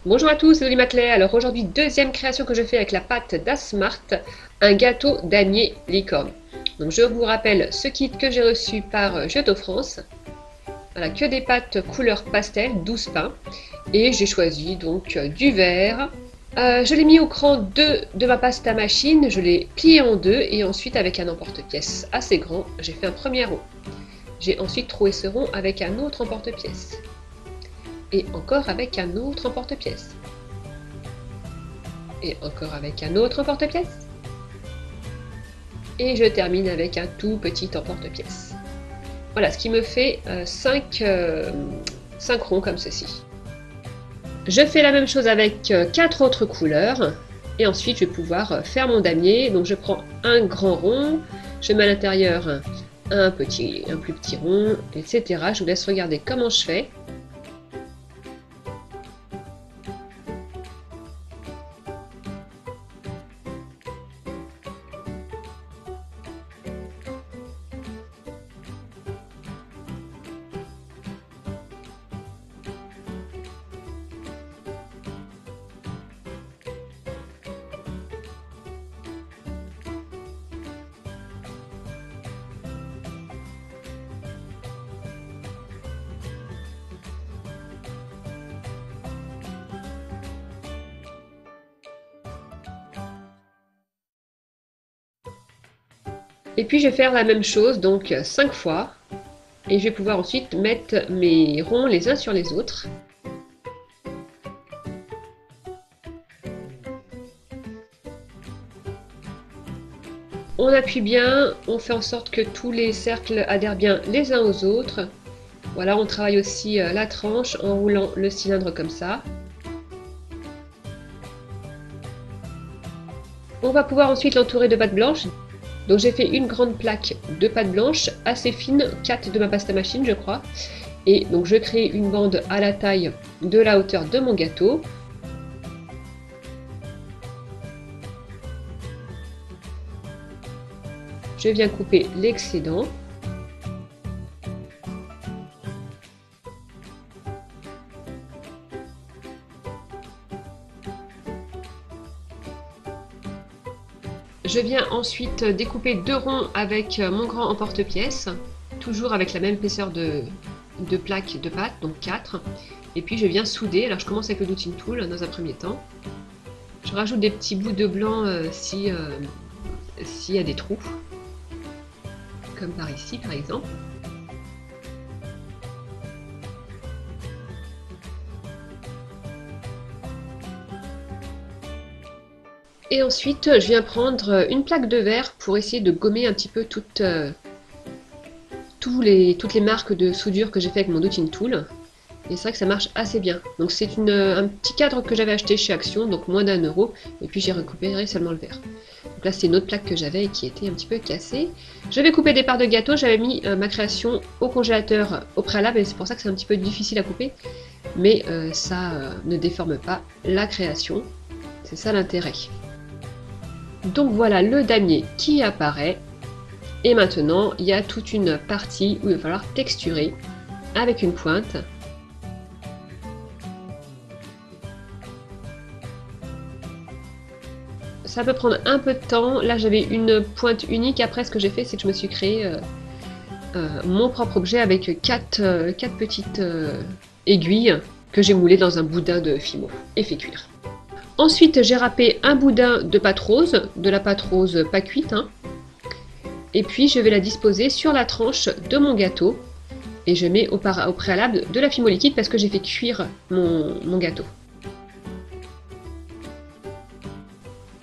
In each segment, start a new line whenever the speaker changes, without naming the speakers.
Bonjour à tous, c'est Dolly Maclay. Alors aujourd'hui, deuxième création que je fais avec la pâte d'Asmart, un gâteau damier licorne. Donc je vous rappelle ce kit que j'ai reçu par Giotto France. Voilà, que des pâtes couleur pastel, 12 pains. Et j'ai choisi donc du verre. Je l'ai mis au cran 2 de ma pasta machine, je l'ai plié en deux et ensuite avec un emporte-pièce assez grand, j'ai fait un premier rond. J'ai ensuite troué ce rond avec un autre emporte-pièce. Et encore avec un autre emporte-pièce. Et encore avec un autre emporte-pièce. Et je termine avec un tout petit emporte-pièce. Voilà, ce qui me fait 5 ronds comme ceci. Je fais la même chose avec 4 autres couleurs. Et ensuite, je vais pouvoir faire mon damier. Donc, je prends un grand rond, je mets à l'intérieur un plus petit rond, etc. Je vous laisse regarder comment je fais. Et puis je vais faire la même chose, donc 5 fois. Et je vais pouvoir ensuite mettre mes ronds les uns sur les autres. On appuie bien, on fait en sorte que tous les cercles adhèrent bien les uns aux autres. Voilà, on travaille aussi la tranche en roulant le cylindre comme ça. On va pouvoir ensuite l'entourer de pâte blanche. Donc j'ai fait une grande plaque de pâte blanche assez fine, 4 de ma pasta machine je crois. Et donc je crée une bande à la taille de la hauteur de mon gâteau. Je viens couper l'excédent. Je viens ensuite découper 2 ronds avec mon grand emporte-pièce, toujours avec la même épaisseur de plaque de pâte, donc 4. Et puis je viens souder, alors je commence avec le Doutin Tool dans un premier temps. Je rajoute des petits bouts de blanc s'il y a des trous, comme par ici par exemple. Et ensuite, je viens prendre une plaque de verre pour essayer de gommer un petit peu toutes les marques de soudure que j'ai fait avec mon Doutin Tool. Et c'est vrai que ça marche assez bien. Donc c'est un petit cadre que j'avais acheté chez Action, donc moins d'1 €. Et puis j'ai récupéré seulement le verre. Donc là c'est une autre plaque que j'avais et qui était un petit peu cassée. Je vais couper des parts de gâteau. J'avais mis ma création au congélateur au préalable et c'est pour ça que c'est un petit peu difficile à couper. Mais ça ne déforme pas la création. C'est ça l'intérêt. Donc voilà le damier qui apparaît. Et maintenant, il y a toute une partie où il va falloir texturer avec une pointe. Ça peut prendre un peu de temps. Là, j'avais une pointe unique. Après, ce que j'ai fait, c'est que je me suis créé mon propre objet avec 4 petites aiguilles que j'ai moulées dans un boudin de Fimo et fait cuire. Ensuite, j'ai râpé un boudin de pâte rose, de la pâte rose pas cuite, hein. Et puis, je vais la disposer sur la tranche de mon gâteau. Et je mets au préalable de la Fimo liquide parce que j'ai fait cuire mon gâteau.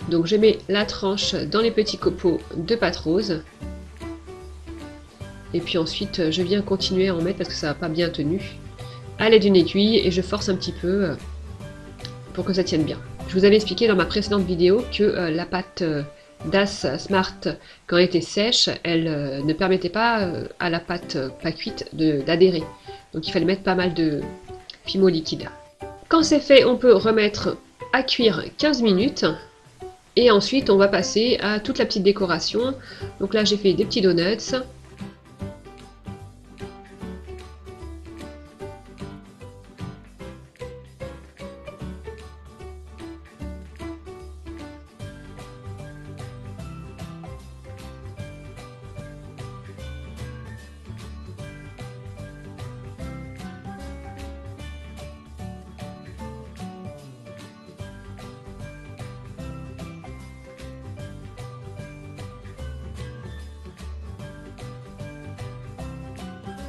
Donc je mets la tranche dans les petits copeaux de pâte rose. Et puis ensuite, je viens continuer à en mettre parce que ça n'a pas bien tenu. À l'aide d'une aiguille et je force un petit peu pour que ça tienne bien. Je vous avais expliqué dans ma précédente vidéo que la pâte d'As Smart, quand elle était sèche, elle ne permettait pas à la pâte pas cuite d'adhérer. Donc il fallait mettre pas mal de Fimo liquide. Quand c'est fait, on peut remettre à cuire 15 minutes. Et ensuite, on va passer à toute la petite décoration. Donc là, j'ai fait des petits donuts.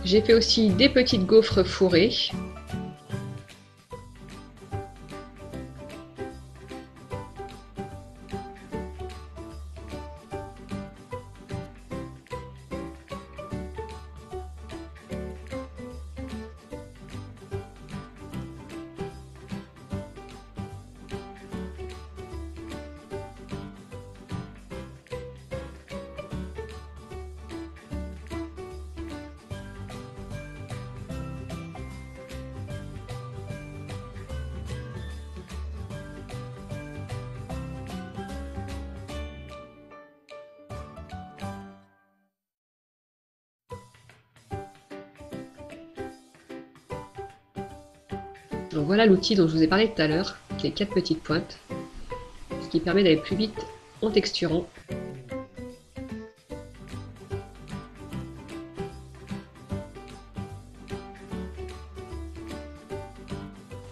J'ai fait aussi des petites gaufres fourrées. Donc voilà l'outil dont je vous ai parlé tout à l'heure, les 4 petites pointes, ce qui permet d'aller plus vite en texturant.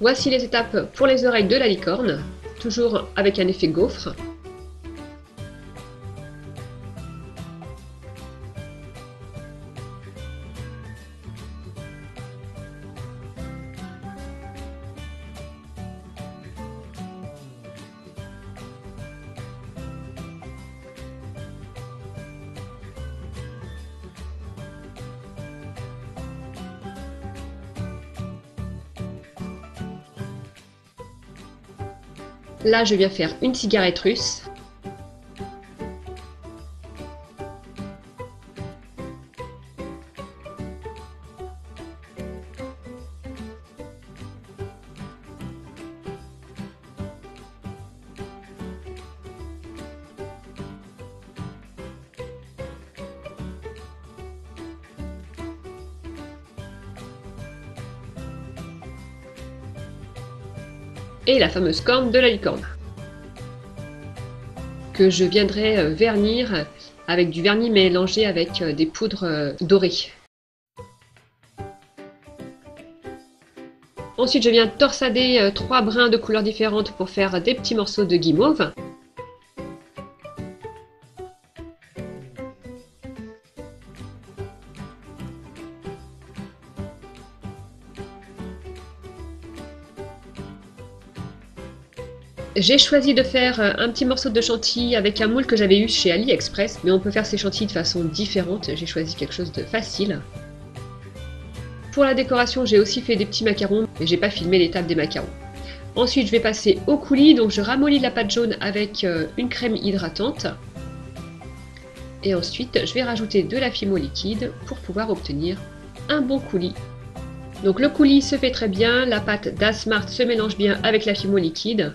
Voici les étapes pour les oreilles de la licorne, toujours avec un effet gaufre. Là, je viens faire une cigarette russe. Et la fameuse corne de la licorne, que je viendrai vernir avec du vernis mélangé avec des poudres dorées. Ensuite, je viens torsader 3 brins de couleurs différentes pour faire des petits morceaux de guimauve. J'ai choisi de faire un petit morceau de chantilly avec un moule que j'avais eu chez AliExpress, mais on peut faire ces chantilly de façon différente, j'ai choisi quelque chose de facile. Pour la décoration, j'ai aussi fait des petits macarons, mais j'ai pas filmé l'étape des macarons. Ensuite, je vais passer au coulis, donc je ramollis la pâte jaune avec une crème hydratante. Et ensuite, je vais rajouter de la fimo liquide pour pouvoir obtenir un bon coulis. Donc le coulis se fait très bien, la pâte d'Asmart se mélange bien avec la fimo liquide.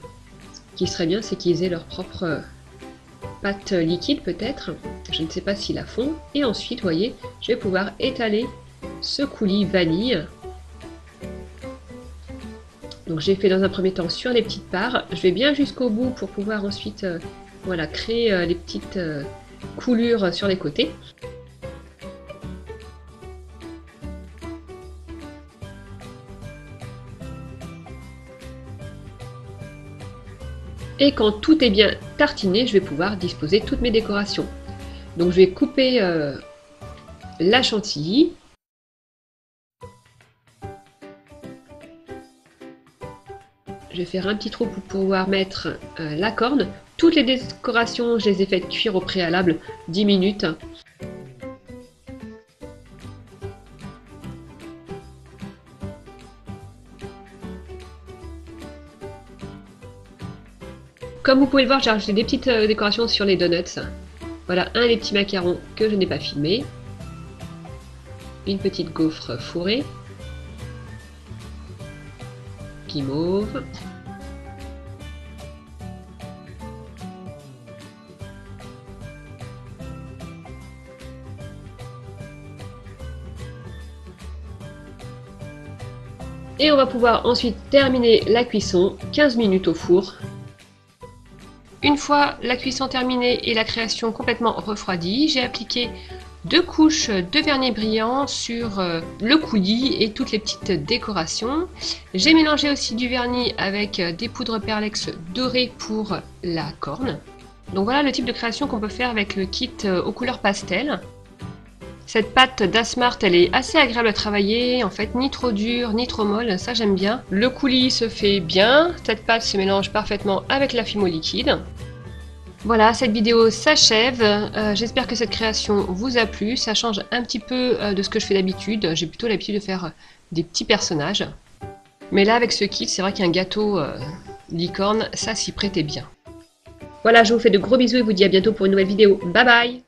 Ce qui serait bien, c'est qu'ils aient leur propre pâte liquide peut-être, je ne sais pas s'ils la font. Et ensuite, vous voyez, je vais pouvoir étaler ce coulis vanille. Donc j'ai fait dans un premier temps sur les petites parts, je vais bien jusqu'au bout pour pouvoir ensuite voilà, créer les petites coulures sur les côtés. Et quand tout est bien tartiné, je vais pouvoir disposer toutes mes décorations. Donc je vais couper la chantilly. Je vais faire un petit trou pour pouvoir mettre la corne. Toutes les décorations, je les ai faites cuire au préalable 10 minutes. Comme vous pouvez le voir, j'ai rajouté des petites décorations sur les donuts. Voilà un des petits macarons que je n'ai pas filmé. Une petite gaufre fourrée. Guimauve. Et on va pouvoir ensuite terminer la cuisson, 15 minutes au four. Une fois la cuisson terminée et la création complètement refroidie, j'ai appliqué 2 couches de vernis brillant sur le coulis et toutes les petites décorations. J'ai mélangé aussi du vernis avec des poudres perlex dorées pour la corne. Donc voilà le type de création qu'on peut faire avec le kit aux couleurs pastel. Cette pâte d'Asmart, elle est assez agréable à travailler, en fait, ni trop dure, ni trop molle, ça j'aime bien. Le coulis se fait bien, cette pâte se mélange parfaitement avec la fimo liquide. Voilà, cette vidéo s'achève. J'espère que cette création vous a plu. Ça change un petit peu de ce que je fais d'habitude. J'ai plutôt l'habitude de faire des petits personnages. Mais là, avec ce kit, c'est vrai qu'un gâteau licorne, ça s'y prêtait bien. Voilà, je vous fais de gros bisous et vous dis à bientôt pour une nouvelle vidéo. Bye bye!